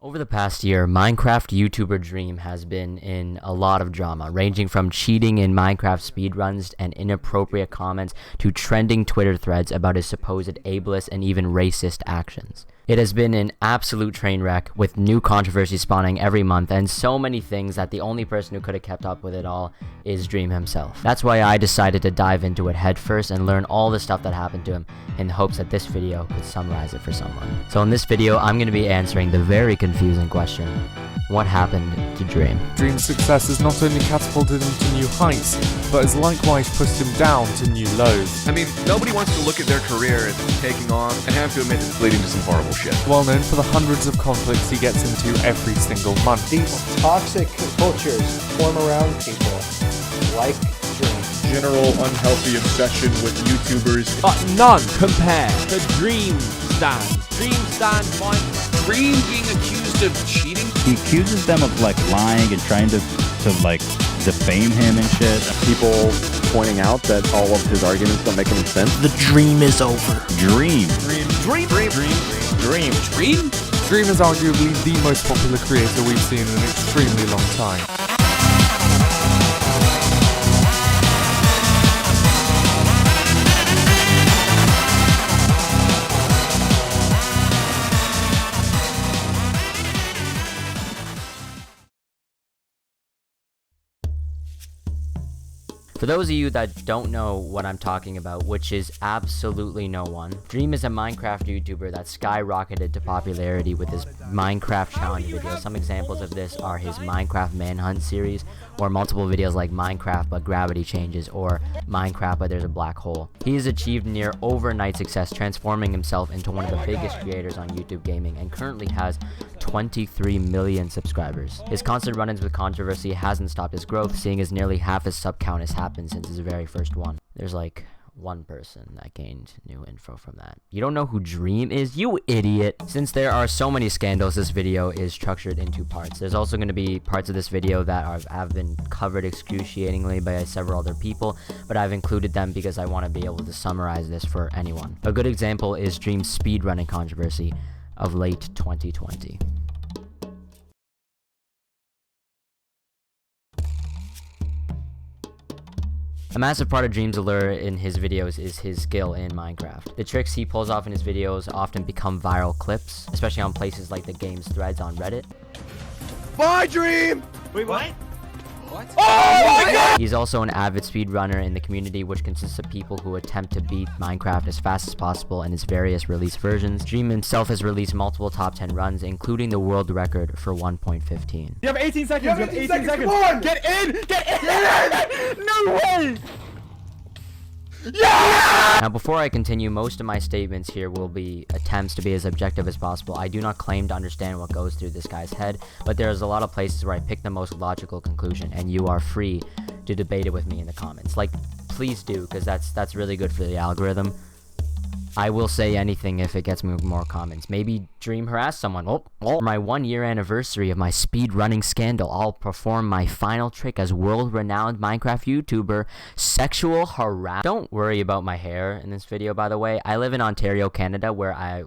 Over the past year, Minecraft YouTuber Dream has been in a lot of drama, ranging from cheating in Minecraft speedruns and inappropriate comments to trending Twitter threads about his supposed ableist and even racist actions. It has been an absolute train wreck, with new controversies spawning every month and so many things that the only person who could have kept up with it all is Dream himself. That's why I decided to dive into it headfirst and learn all the stuff that happened to him in the hopes that this video could summarize it for someone. So in this video, I'm going to be answering the very confusing question: what happened to Dream? Dream's success has not only catapulted him to new heights, but has likewise pushed him down to new lows. I mean, nobody wants to look at their career as taking on, and have to admit it's leading to some horrible shit. Well known for the hundreds of conflicts he gets into every single month. These toxic cultures form around people like Dream. General unhealthy obsession with YouTubers. But none compare to Dream Stand. Dream Stand Minecraft. Dream being accused of cheating? He accuses them of lying and trying to defame him and shit. People pointing out that all of his arguments don't make any sense. The dream is over. Dream. Dream is arguably the most popular creator we've seen in an extremely long time. For those of you that don't know what I'm talking about, which is absolutely no one, Dream is a Minecraft YouTuber that skyrocketed to popularity with his Minecraft challenge videos. Some examples of this are his Minecraft Manhunt series, or multiple videos like Minecraft but gravity changes, or Minecraft but there's a black hole. He has achieved near overnight success, transforming himself into one of the biggest creators on YouTube gaming, and currently has 23 million subscribers. His constant run-ins with controversy hasn't stopped his growth, seeing as nearly half his sub count has happened since his very first one. There's like one person that gained new info from that. You don't know who Dream is, you idiot! Since there are so many scandals, this video is structured into parts. There's also going to be parts of this video that have been covered excruciatingly by several other people, but I've included them because I want to be able to summarize this for anyone. A good example is Dream's speedrunning controversy of late 2020. A massive part of Dream's allure in his videos is his skill in Minecraft. The tricks he pulls off in his videos often become viral clips, especially on places like the game's threads on Reddit. Bye, Dream! Wait, what? What? Oh my god! He's also an avid speedrunner in the community, which consists of people who attempt to beat Minecraft as fast as possible in its various release versions. Dream himself has released multiple top 10 runs, including the world record for 1.15. You have 18 seconds. You have 18 seconds. Come on! Get in! Get in! No way! Yeah! Now, before I continue, most of my statements here will be attempts to be as objective as possible. I do not claim to understand what goes through this guy's head, but there's a lot of places where I pick the most logical conclusion, and you are free to debate it with me in the comments. Like, please do, because that's really good for the algorithm. I will say anything if it gets me more comments. Maybe Dream harassed someone. For my 1-year anniversary of my speedrunning scandal, I'll perform my final trick as world-renowned Minecraft YouTuber, sexual harassment. Don't worry about my hair in this video, by the way. I live in Ontario, Canada, where I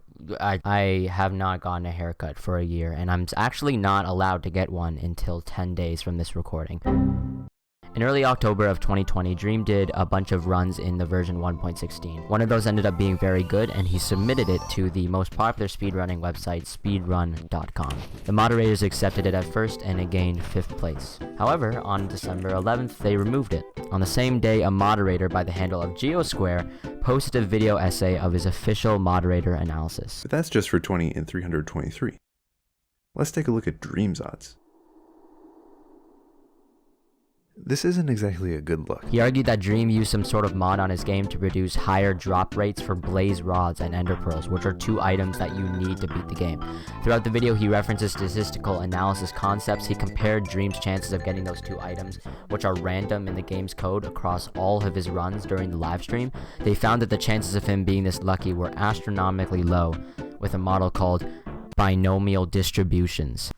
have not gotten a haircut for a year, and I'm actually not allowed to get one until 10 days from this recording. In early October of 2020, Dream did a bunch of runs in the version 1.16. One of those ended up being very good, and he submitted it to the most popular speedrunning website, speedrun.com. The moderators accepted it at first, and it gained 5th place. However, on December 11th, they removed it. On the same day, a moderator by the handle of Geosquare posted a video essay of his official moderator analysis. But that's just for 20 and 323. Let's take a look at Dream's odds. This isn't exactly a good look. He argued that Dream used some sort of mod on his game to produce higher drop rates for blaze rods and ender pearls, which are 2 items that you need to beat the game. Throughout the video, he references statistical analysis concepts. He compared Dream's chances of getting those 2 items, which are random in the game's code, across all of his runs during the live stream. They found that the chances of him being this lucky were astronomically low, with a model called binomial distributions.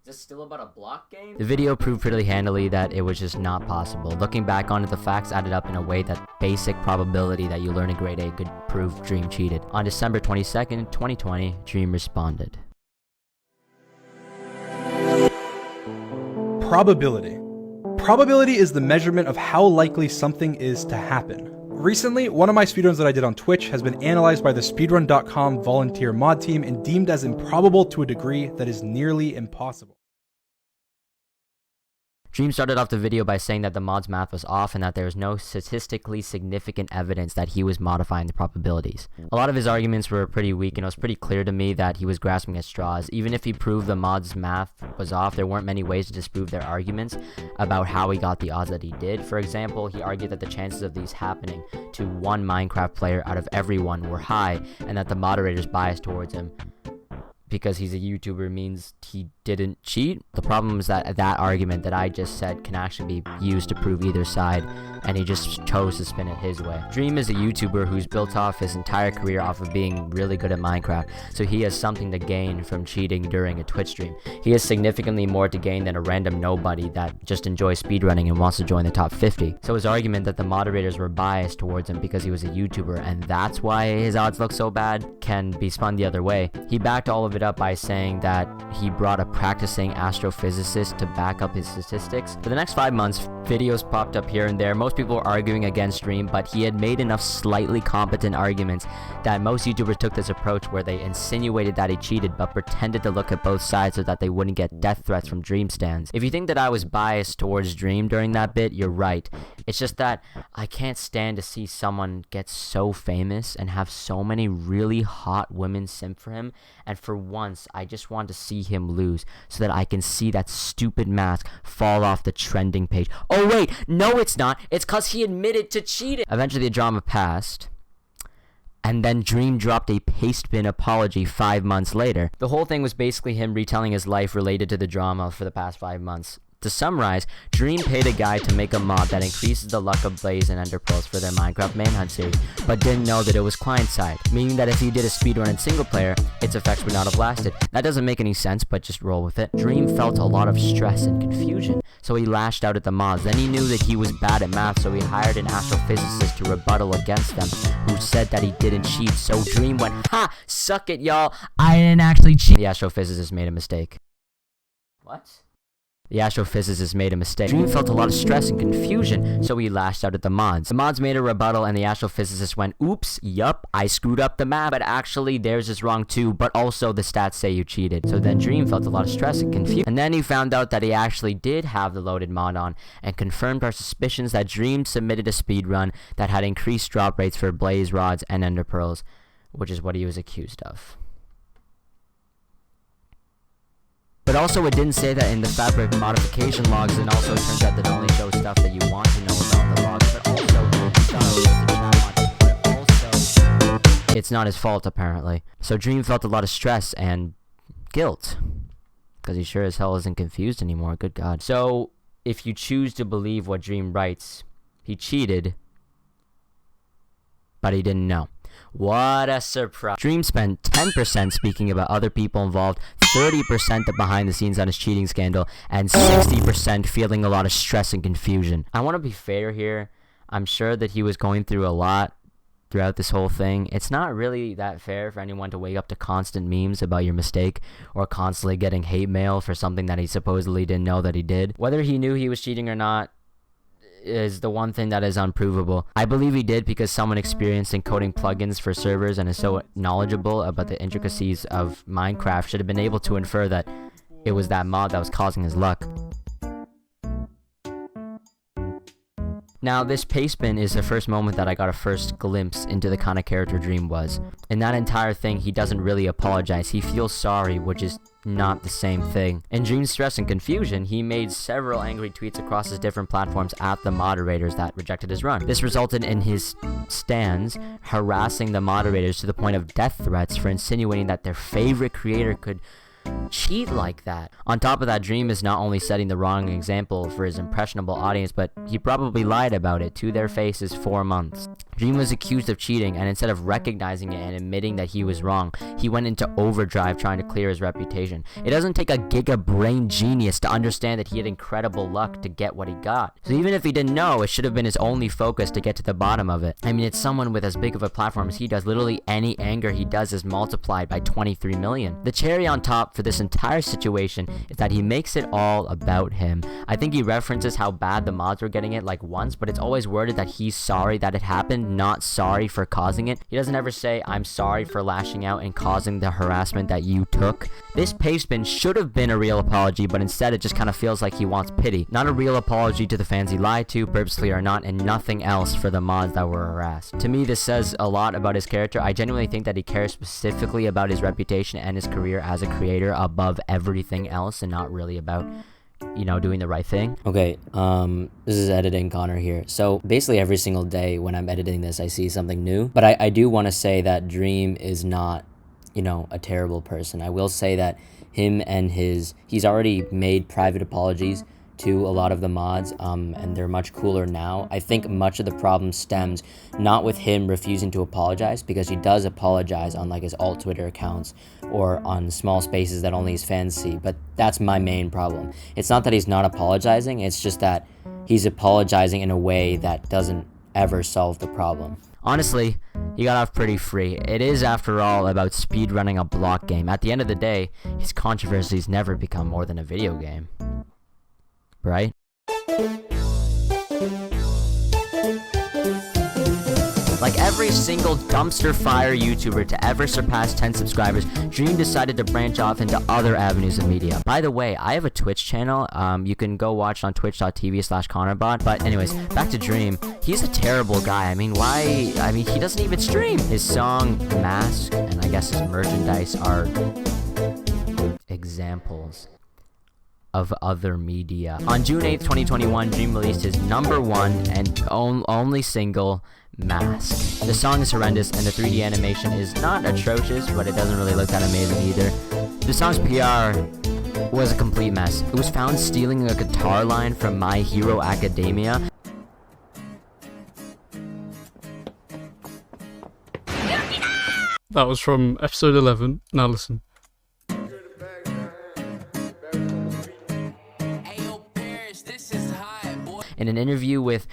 Is this still about a block game? The video proved pretty handily that it was just not possible. Looking back on it, the facts added up in a way that basic probability that you learn in grade 8 could prove Dream cheated. On December 22nd, 2020, Dream responded. Probability. Probability is the measurement of how likely something is to happen. Recently, one of my speedruns that I did on Twitch has been analyzed by the speedrun.com volunteer mod team and deemed as improbable to a degree that is nearly impossible. Dream started off the video by saying that the mod's math was off and that there was no statistically significant evidence that he was modifying the probabilities. A lot of his arguments were pretty weak, and it was pretty clear to me that he was grasping at straws. Even if he proved the mod's math was off, there weren't many ways to disprove their arguments about how he got the odds that he did. For example, he argued that the chances of these happening to one Minecraft player out of everyone were high, and that the moderator's bias towards him because he's a YouTuber means he didn't cheat. The problem is that that argument that I just said can actually be used to prove either side, and he just chose to spin it his way. Dream is a YouTuber who's built off his entire career off of being really good at Minecraft, so he has something to gain from cheating during a Twitch stream. He has significantly more to gain than a random nobody that just enjoys speedrunning and wants to join the top 50. So his argument that the moderators were biased towards him because he was a YouTuber and that's why his odds look so bad can be spun the other way. He backed all of it up by saying that he brought a practicing astrophysicist to back up his statistics. For the next 5 months, videos popped up here and there. Most people were arguing against Dream, but he had made enough slightly competent arguments that most YouTubers took this approach where they insinuated that he cheated but pretended to look at both sides so that they wouldn't get death threats from Dream stands. If you think that I was biased towards Dream during that bit, you're right. It's just that I can't stand to see someone get so famous and have so many really hot women simp for him, and for once I just want to see him lose so that I can see that stupid mask fall off the trending page. Oh wait, no it's not. It's cause he admitted to cheating. Eventually the drama passed, and then Dream dropped a pastebin apology 5 months later. The whole thing was basically him retelling his life related to the drama for the past 5 months. To summarize, Dream paid a guy to make a mod that increases the luck of Blaze and Ender Pearls for their Minecraft Manhunt series, but didn't know that it was client-side, meaning that if he did a speedrun in single player, its effects would not have lasted. That doesn't make any sense, but just roll with it. Dream felt a lot of stress and confusion, so he lashed out at the mods. Then he knew that he was bad at math, so he hired an astrophysicist to rebuttal against them, who said that he didn't cheat. So Dream went, "Ha! Suck it, y'all! I didn't actually cheat." The astrophysicist made a mistake. What? The astrophysicist made a mistake. Dream felt a lot of stress and confusion, so he lashed out at the mods. The mods made a rebuttal, and the astrophysicist went, "Oops, yup, I screwed up the math, but actually theirs is wrong too, but also the stats say you cheated." So then Dream felt a lot of stress and confusion. And then he found out that he actually did have the loaded mod on, and confirmed our suspicions that Dream submitted a speedrun that had increased drop rates for Blaze Rods and Ender Pearls, which is what he was accused of. But also it didn't say that in the fabric modification logs, and also it turns out that it only shows stuff that you want to know about the logs, but also it's not his fault apparently. So Dream felt a lot of stress and guilt, because he sure as hell isn't confused anymore, good god. So if you choose to believe what Dream writes, he cheated, but he didn't know. What a surprise. Dream spent 10% speaking about other people involved, 30% the behind the scenes on his cheating scandal, and 60% feeling a lot of stress and confusion. I want to be fair here. I'm sure that he was going through a lot throughout this whole thing. It's not really that fair for anyone to wake up to constant memes about your mistake, or constantly getting hate mail for something that he supposedly didn't know that he did. Whether he knew he was cheating or not is the one thing that is unprovable. I believe he did because someone experienced in coding plugins for servers and is so knowledgeable about the intricacies of Minecraft should have been able to infer that it was that mod that was causing his luck. Now, this pastebin is the first moment that I got a first glimpse into the kind of character Dream was. In that entire thing, he doesn't really apologize. He feels sorry, which is not the same thing. In Dream's stress and confusion, he made several angry tweets across his different platforms at the moderators that rejected his run. This resulted in his stands harassing the moderators to the point of death threats for insinuating that their favorite creator could cheat like that. On top of that, Dream is not only setting the wrong example for his impressionable audience, but he probably lied about it to their faces for months. Dream was accused of cheating, and instead of recognizing it and admitting that he was wrong, he went into overdrive trying to clear his reputation. It doesn't take a giga brain genius to understand that he had incredible luck to get what he got. So even if he didn't know, it should have been his only focus to get to the bottom of it. I mean, it's someone with as big of a platform as he does. Literally any anger he does is multiplied by 23 million. The cherry on top for this entire situation is that he makes it all about him. I think he references how bad the mods were getting it like once, but it's always worded that he's sorry that it happened, not sorry for causing it. He doesn't ever say, I'm sorry for lashing out and causing the harassment that you took. This page spin should have been a real apology, but instead it just kind of feels like he wants pity. Not a real apology to the fans he lied to, purposely or not, and nothing else for the mods that were harassed. To me, this says a lot about his character. I genuinely think that he cares specifically about his reputation and his career as a creator above everything else, and not really about, you know, doing the right thing. Okay, this is editing Connor here. So basically every single day when I'm editing this, I see something new. But I do want to say that Dream is not, you know, a terrible person. I will say that him and he's already made private apologies to a lot of the mods, and they're much cooler now. I think much of the problem stems not with him refusing to apologize, because he does apologize on like his alt Twitter accounts or on small spaces that only his fans see, but that's my main problem. It's not that he's not apologizing, it's just that he's apologizing in a way that doesn't ever solve the problem. Honestly, he got off pretty free. It is, after all, about speedrunning a block game. At the end of the day, his controversies never become more than a video game. Right? Like every single dumpster fire YouTuber to ever surpass 10 subscribers, Dream decided to branch off into other avenues of media. By the way, I have a Twitch channel. You can go watch on twitch.tv/Connortbot. But anyways, back to Dream. He's a terrible guy. I mean, why? I mean, he doesn't even stream. His song Mask and I guess his merchandise are examples of other media. On June 8th, 2021, Dream released his #1 and only single, Mask. The song is horrendous and the 3D animation is not atrocious, but it doesn't really look that amazing either. The song's PR was a complete mess. It was found stealing a guitar line from My Hero Academia. That was from episode 11. Now listen. In an interview with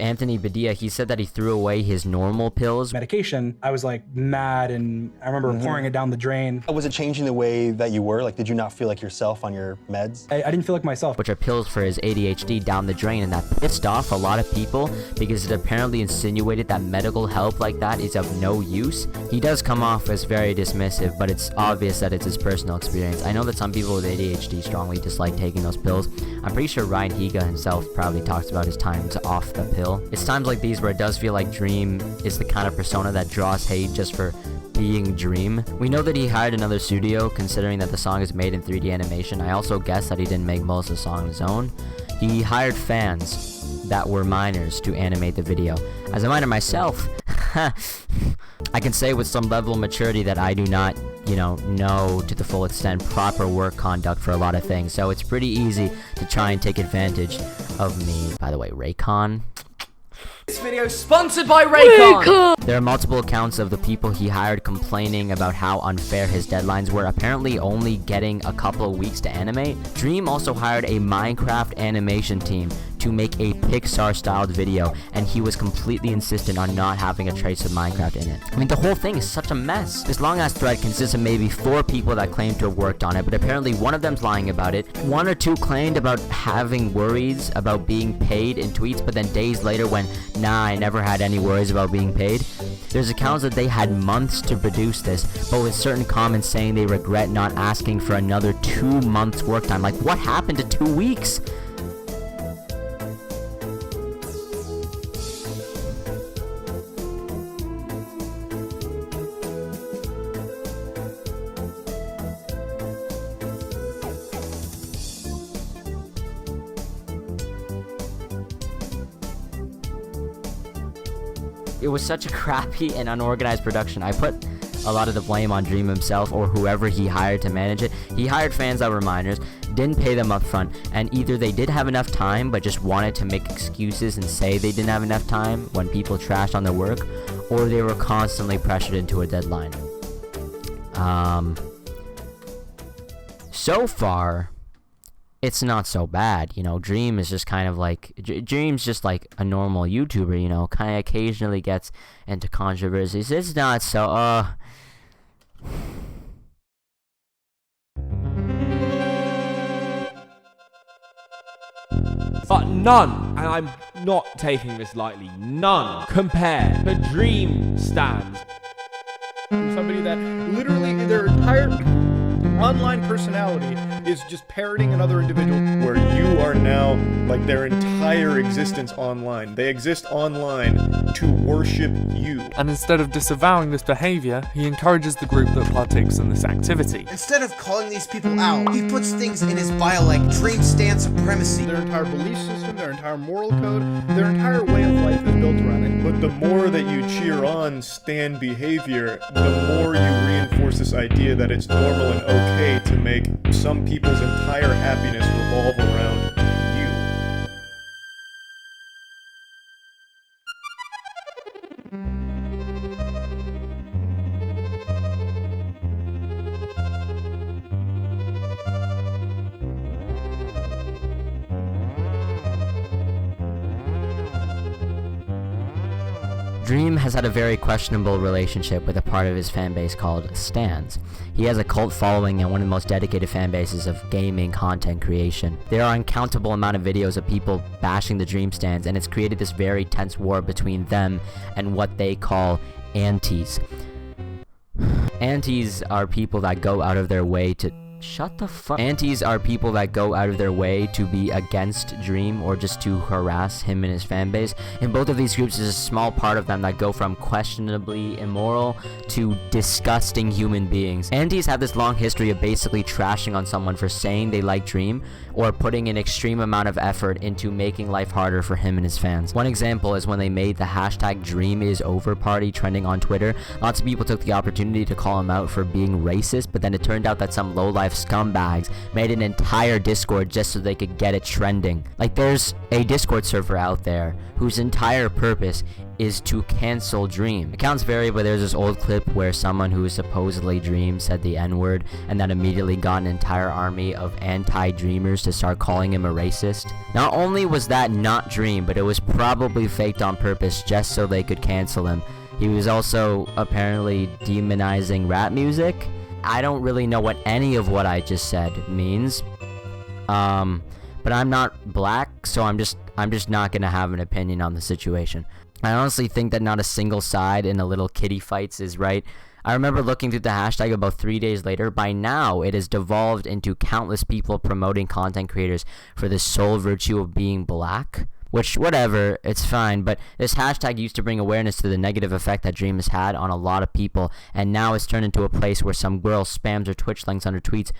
Anthony Badia, he said that he threw away his normal pills. Medication, I was like mad, and I remember pouring it down the drain. Was it changing the way that you were? Like, did you not feel like yourself on your meds? I didn't feel like myself. Which are pills for his ADHD down the drain, and that pissed off a lot of people because it apparently insinuated that medical help like that is of no use. He does come off as very dismissive, but it's obvious that it's his personal experience. I know that some people with ADHD strongly dislike taking those pills. I'm pretty sure Ryan Higa himself probably talks about his times off the pill. It's times like these where it does feel like Dream is the kind of persona that draws hate just for being Dream. We know that he hired another studio, considering that the song is made in 3D animation. I also guess that he didn't make most of the song on his own. He hired fans that were minors to animate the video. As a minor myself, I can say with some level of maturity that I do not, know to the full extent proper work conduct for a lot of things. So it's pretty easy to try and take advantage of me. By the way, Raycon. This video is sponsored by Raycon! There are multiple accounts of the people he hired complaining about how unfair his deadlines were, apparently only getting a couple of weeks to animate. Dream also hired a Minecraft animation team to make a Pixar-styled video, and he was completely insistent on not having a trace of Minecraft in it. I mean, the whole thing is such a mess. This long-ass thread consists of maybe 4 people that claim to have worked on it, but apparently one of them's lying about it. 1 or 2 claimed about having worries about being paid in tweets, but then days later when, nah, I never had any worries about being paid. There's accounts that they had months to produce this, but with certain comments saying they regret not asking for another 2 months work time. Like, what happened to 2 weeks? It was such a crappy and unorganized production. I put a lot of the blame on Dream himself or whoever he hired to manage it. He hired fans that were minors, didn't pay them up front, and either they did have enough time but just wanted to make excuses and say they didn't have enough time when people trashed on their work, or they were constantly pressured into a deadline. So far, it's not so bad, you know. Dream is just kind of like, Dream's just like a normal YouTuber, you know, kind of occasionally gets into controversies. It's not so, But none, and I'm not taking this lightly, none compare to Dream stands. Somebody that literally their entire online personality is just parroting another individual. Where you are now like their entire existence online. They exist online to worship you. And instead of disavowing this behavior, he encourages the group that partakes in this activity. Instead of calling these people out, he puts things in his bio like Dream stand supremacy. Their entire belief system, their entire moral code, their entire way of life is built around it. But the more that you cheer on Stan behavior, the more you reinforce this idea that it's normal and okay to make some people's entire happiness revolve around you. Dream has had a very questionable relationship with a part of his fanbase called Stans. He has a cult following and one of the most dedicated fan bases of gaming content creation. There are uncountable amount of videos of people bashing the Dream Stans, and it's created this very tense war between them and what they call antis. Antis are people that go out of their way to shut the fuck. Antis are people that go out of their way to be against Dream or just to harass him and his fan base. In both of these groups, there's a small part of them that go from questionably immoral to disgusting human beings. Antis have this long history of basically trashing on someone for saying they like Dream or putting an extreme amount of effort into making life harder for him and his fans. One example is when they made the hashtag #DreamIsOver party trending on Twitter. Lots of people took the opportunity to call him out for being racist, but then it turned out that some low-life scumbags made an entire Discord just so they could get it trending. Like, there's a Discord server out there whose entire purpose is to cancel Dream. Accounts vary, but there's this old clip where someone who is supposedly Dream said the N-word, and that immediately got an entire army of anti-Dreamers to start calling him a racist. Not only was that not Dream, but it was probably faked on purpose just so they could cancel him. He was also apparently demonizing rap music. I don't really know what any of what I just said means. But I'm not black, so I'm just not gonna have an opinion on the situation. I honestly think that not a single side in the little kitty fights is right. I remember looking through the hashtag about 3 days later. By now, it has devolved into countless people promoting content creators for the sole virtue of being black. Which, whatever, it's fine, but this hashtag used to bring awareness to the negative effect that Dream has had on a lot of people, and now it's turned into a place where some girl spams her Twitch links on her tweets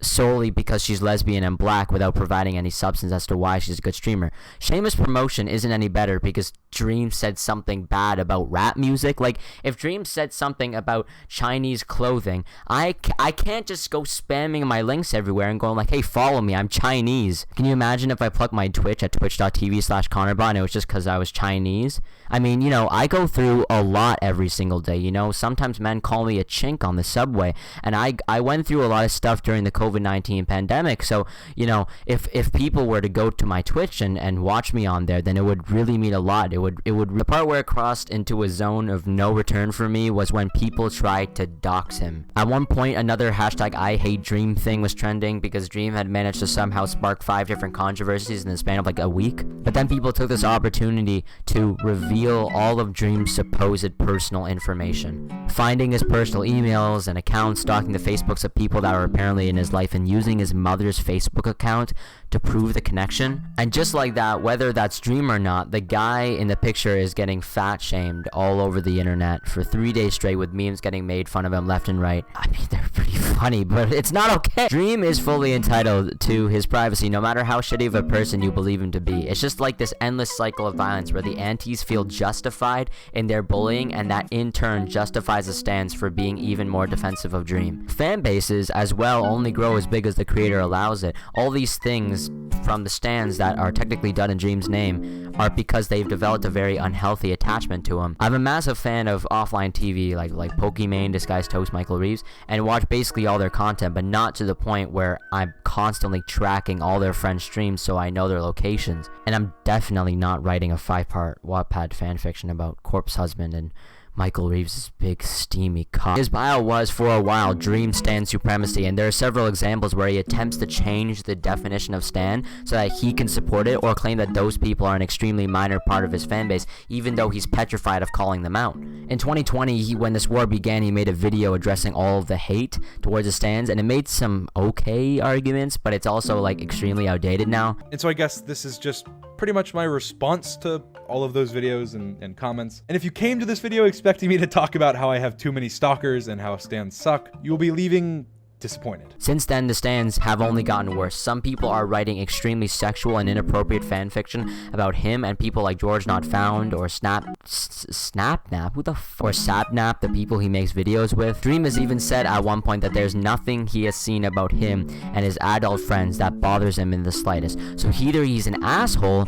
solely because she's lesbian and black without providing any substance as to why she's a good streamer. Shameless promotion isn't any better because Dream said something bad about rap music. Like, if Dream said something about Chinese clothing, I can't just go spamming my links everywhere and going like, hey, follow me, I'm Chinese. Can you imagine if I plugged my Twitch at twitch.tv/Connortbot and it was just because I was Chinese? I mean, you know, I go through a lot every single day, you know. Sometimes men call me a chink on the subway, and I went through a lot of stuff during the COVID-19 pandemic, so, you know, if people were to go to my Twitch and watch me on there, then it would really mean a lot. The part where it crossed into a zone of no return for me was when people tried to dox him. At one point, another hashtag I hate Dream thing was trending because Dream had managed to somehow spark 5 different controversies in the span of like a week. But then people took this opportunity to reveal all of Dream's supposed personal information. Finding his personal emails and accounts, stalking the Facebooks of people that were apparently in his life, and using his mother's Facebook account to prove the connection. And just like that, whether that's Dream or not, the guy in the picture is getting fat shamed all over the internet for 3 days straight, with memes getting made fun of him left and right. I mean, they're pretty funny. funny, but it's not okay. Dream is fully entitled to his privacy, no matter how shitty of a person you believe him to be. It's just like this endless cycle of violence where the antis feel justified in their bullying, and that in turn justifies the stans for being even more defensive of Dream. Fan bases as well only grow as big as the creator allows it. All these things from the stans that are technically done in Dream's name are because they've developed a very unhealthy attachment to him. I'm a massive fan of offline TV like Pokimane, Disguised Toast, Michael Reeves, and watch basically all their content, but not to the point where I'm constantly tracking all their friends' streams so I know their locations. And I'm definitely not writing a 5-part Wattpad fanfiction about Corpse Husband and Michael Reeves' big steamy cock. His bio was, for a while, Dream Stan Supremacy, and there are several examples where he attempts to change the definition of Stan so that he can support it, or claim that those people are an extremely minor part of his fanbase, even though he's petrified of calling them out. In 2020, when this war began, he made a video addressing all of the hate towards the stans, and it made some okay arguments, but it's also like extremely outdated now. And so I guess this is just pretty much my response to all of those videos and comments. And if you came to this video expecting me to talk about how I have too many stalkers and how stans suck, you will be leaving disappointed. Since then, the stans have only gotten worse. Some people are writing extremely sexual and inappropriate fanfiction about him, and people like George Not Found or Snapnap, or Sapnap, the people he makes videos with. Dream has even said at one point that there's nothing he has seen about him and his adult friends that bothers him in the slightest. So either he's an asshole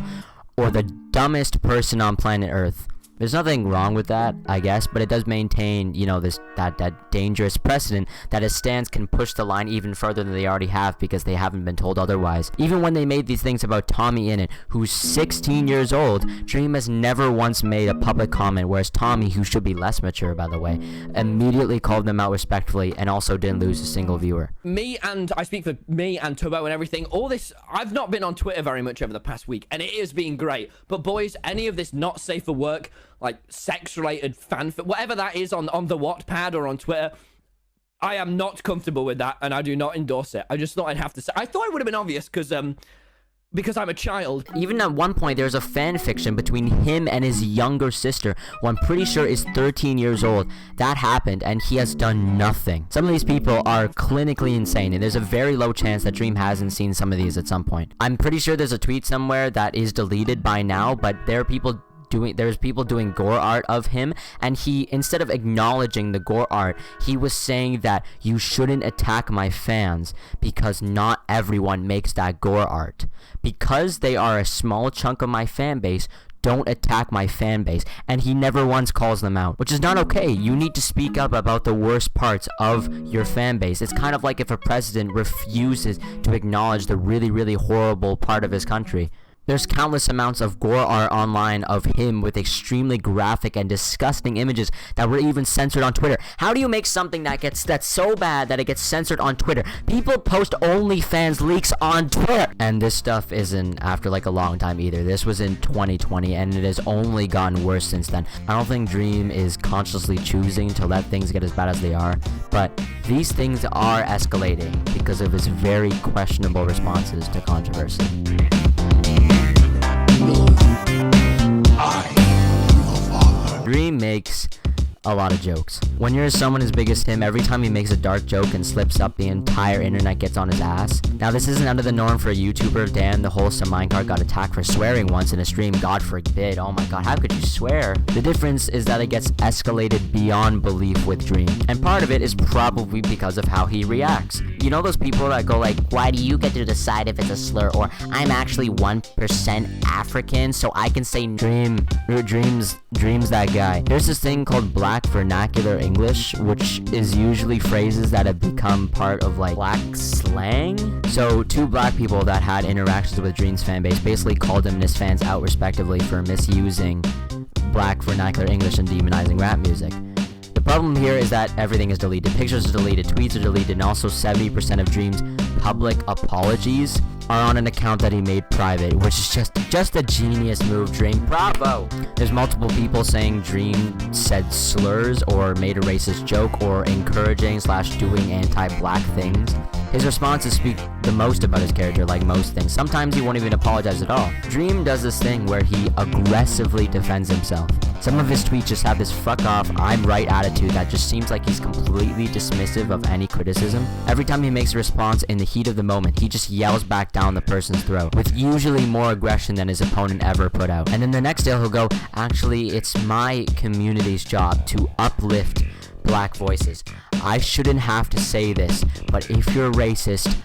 or the dumbest person on planet Earth. There's nothing wrong with that, I guess, but it does maintain, you know, that dangerous precedent that his stans can push the line even further than they already have because they haven't been told otherwise. Even when they made these things about Tommy Innit, who's 16 years old, Dream has never once made a public comment, whereas Tommy, who should be less mature, by the way, immediately called them out respectfully and also didn't lose a single viewer. Me, and I speak for me and Turbo and everything, all this, I've not been on Twitter very much over the past week, and it has been great. But boys, any of this not safe for work, like sex-related fanfic, whatever that is on the Wattpad or on Twitter, I am not comfortable with that, and I do not endorse it. I just thought I'd have to say. I thought it would have been obvious because I'm a child. Even at one point, there's a fanfiction between him and his younger sister, who I'm pretty sure is 13 years old. That happened, and he has done nothing. Some of these people are clinically insane, and there's a very low chance that Dream hasn't seen some of these at some point. I'm pretty sure there's a tweet somewhere that is deleted by now, but there's people doing gore art of him, and he, instead of acknowledging the gore art, he was saying that you shouldn't attack my fans because not everyone makes that gore art. Because they are a small chunk of my fan base, don't attack my fan base, and he never once calls them out, which is not okay. You need to speak up about the worst parts of your fan base. It's kind of like if a president refuses to acknowledge the really, really horrible part of his country. There's countless amounts of gore art online of him with extremely graphic and disgusting images that were even censored on Twitter. How do you make something that's so bad that it gets censored on Twitter? People post OnlyFans leaks on Twitter. And this stuff isn't after like a long time either. This was in 2020 and it has only gotten worse since then. I don't think Dream is consciously choosing to let things get as bad as they are, but these things are escalating because of his very questionable responses to controversy. Dream makes a lot of jokes. When you're someone as big as him, every time he makes a dark joke and slips up, the entire internet gets on his ass. Now, this isn't out of the norm for a YouTuber. Dan, the wholesome minecart, got attacked for swearing once in a stream. God forbid. Oh my god, how could you swear? The difference is that it gets escalated beyond belief with Dream. And part of it is probably because of how he reacts. You know those people that go like, why do you get to decide if it's a slur? Or, I'm actually 1% African, so I can say Dream's that guy. There's this thing called Black Vernacular English, which is usually phrases that have become part of like black slang. So two black people that had interactions with Dream's fanbase basically called him and his fans out respectively for misusing Black Vernacular English and demonizing rap music. The problem here is that everything is deleted. Pictures are deleted, tweets are deleted, and also 70% of Dream's public apologies are on an account that he made private, which is just a genius move, Dream. Bravo! There's multiple people saying Dream said slurs or made a racist joke or encouraging / doing anti-black things. His responses speak the most about his character, like most things. Sometimes he won't even apologize at all. Dream does this thing where he aggressively defends himself. Some of his tweets just have this fuck off, I'm right attitude that just seems like he's completely dismissive of any criticism. Every time he makes a response in the heat of the moment, he just yells back down the person's throat, with usually more aggression than his opponent ever put out. And then the next day he'll go, actually, it's my community's job to uplift black voices. I shouldn't have to say this, but if you're racist,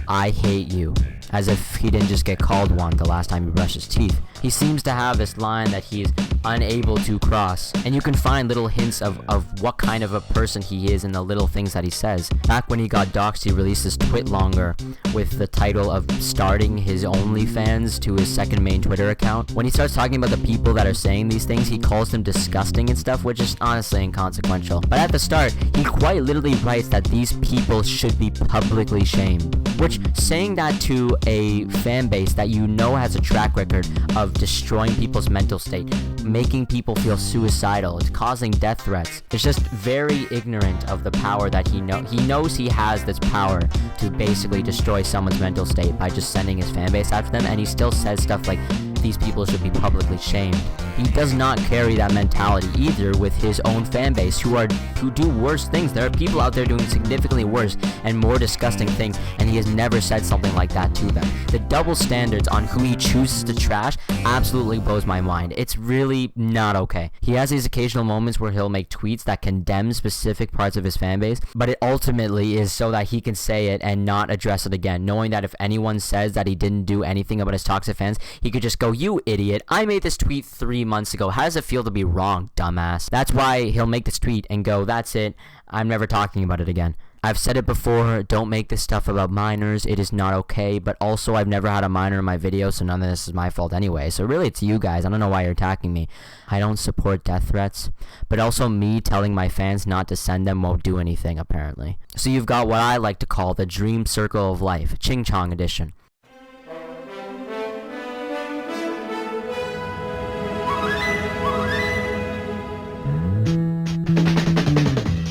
I hate you. As if he didn't just get called one the last time he brushed his teeth. He seems to have this line that he is unable to cross, and you can find little hints of what kind of a person he is in the little things that he says. Back when he got doxxed, he released this twit longer with the title of starting his OnlyFans to his second main Twitter account. When he starts talking about the people that are saying these things, he calls them disgusting and stuff, which is honestly inconsequential. But at the start, he quite literally writes that these people should be publicly shamed. Which, saying that to a fan base that you know has a track record of destroying people's mental state, making people feel suicidal, it's causing death threats. It's just very ignorant of the power that he knows he has this power to basically destroy someone's mental state by just sending his fan base after them, and he still says stuff like these people should be publicly shamed. He does not carry that mentality either with his own fan base who do worse things. There are people out there doing significantly worse and more disgusting things, and he has never said something like that to them. The double standards on who he chooses to trash absolutely blows my mind. It's really not okay. He has these occasional moments where he'll make tweets that condemn specific parts of his fan base, but it ultimately is so that he can say it and not address it again, knowing that if anyone says that he didn't do anything about his toxic fans, he could just go, you idiot, I made this tweet 3 months ago. How does it feel to be wrong, dumbass? That's why he'll make this tweet and go, that's it, I'm never talking about it again. I've said it before, don't make this stuff about minors, it is not okay, but also I've never had a minor in my video, so none of this is my fault anyway. So really it's you guys, I don't know why you're attacking me. I don't support death threats, but also me telling my fans not to send them won't do anything apparently. So you've got what I like to call the dream circle of life, Ching Chong edition.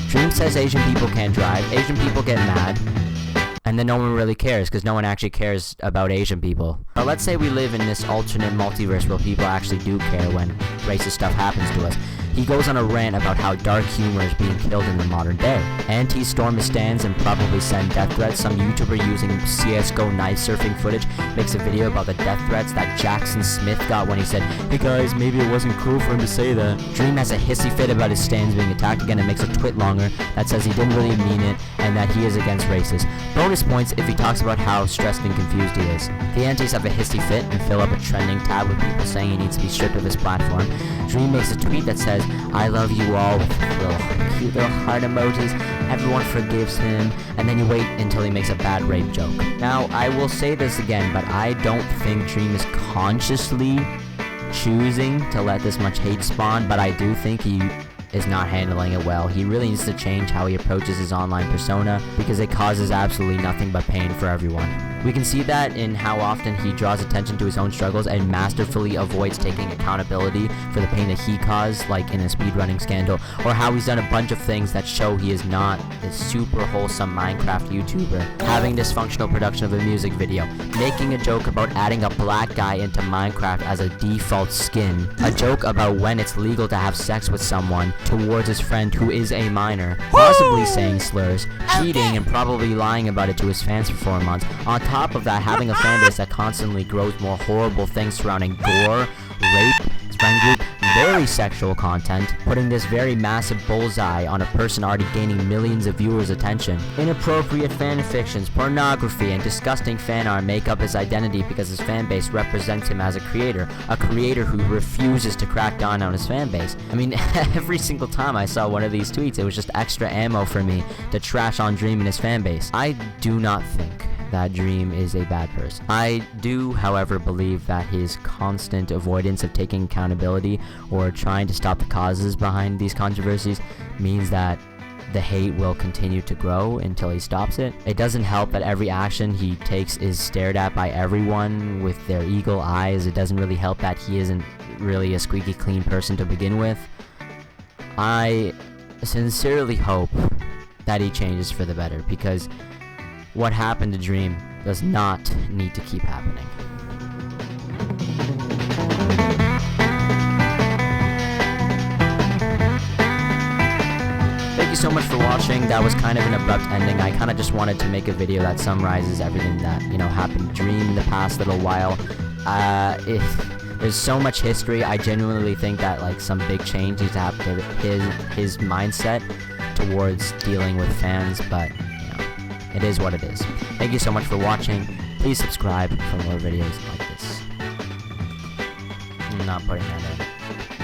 Dream says Asian people can't drive, Asian people get mad, and then no one really cares because no one actually cares about Asian people. But let's say we live in this alternate multiverse where people actually do care when racist stuff happens to us. He goes on a rant about how dark humor is being killed in the modern day. Anti-storm his stands and probably send death threats. Some YouTuber using CSGO knife surfing footage makes a video about the death threats that Jackson Smith got when he said, hey guys, maybe it wasn't cool for him to say that. Dream has a hissy fit about his stands being attacked again and makes a twit longer that says he didn't really mean it and that he is against racists. Bonus points if he talks about how stressed and confused he is. The antis have a hissy fit and fill up a trending tab with people saying he needs to be stripped of his platform. Dream makes a tweet that says, I love you all, with cute little heart emojis, everyone forgives him, and then you wait until he makes a bad rape joke. Now, I will say this again, but I don't think Dream is consciously choosing to let this much hate spawn, but I do think he is not handling it well. He really needs to change how he approaches his online persona because it causes absolutely nothing but pain for everyone. We can see that in how often he draws attention to his own struggles and masterfully avoids taking accountability for the pain that he caused, like in a speedrunning scandal, or how he's done a bunch of things that show he is not a super wholesome Minecraft YouTuber. Having dysfunctional production of a music video, making a joke about adding a black guy into Minecraft as a default skin, a joke about when it's legal to have sex with someone towards his friend who is a minor, possibly saying slurs, cheating, and probably lying about it to his fans for 4 months. On top of that, having a fan base that constantly grows more horrible things surrounding gore, rape, friend group, very sexual content, putting this very massive bullseye on a person already gaining millions of viewers' attention. Inappropriate fan fictions, pornography, and disgusting fan art make up his identity because his fan base represents him as a creator who refuses to crack down on his fan base. I mean, every single time I saw one of these tweets, it was just extra ammo for me to trash on Dream and his fan base. I do not think that Dream is a bad person. I do, however, believe that his constant avoidance of taking accountability or trying to stop the causes behind these controversies means that the hate will continue to grow until he stops it. It doesn't help that every action he takes is stared at by everyone with their eagle eyes. It doesn't really help that he isn't really a squeaky clean person to begin with. I sincerely hope that he changes for the better, because what happened to Dream does not need to keep happening. Thank you so much for watching. That was kind of an abrupt ending. I kind of just wanted to make a video that summarizes everything that, you know, happened to Dream in the past little while. There's so much history. I genuinely think that like some big change needs to happen to his mindset towards dealing with fans, but you know, it is what it is. Thank you so much for watching. Please subscribe for more videos like this. I'm not putting that in.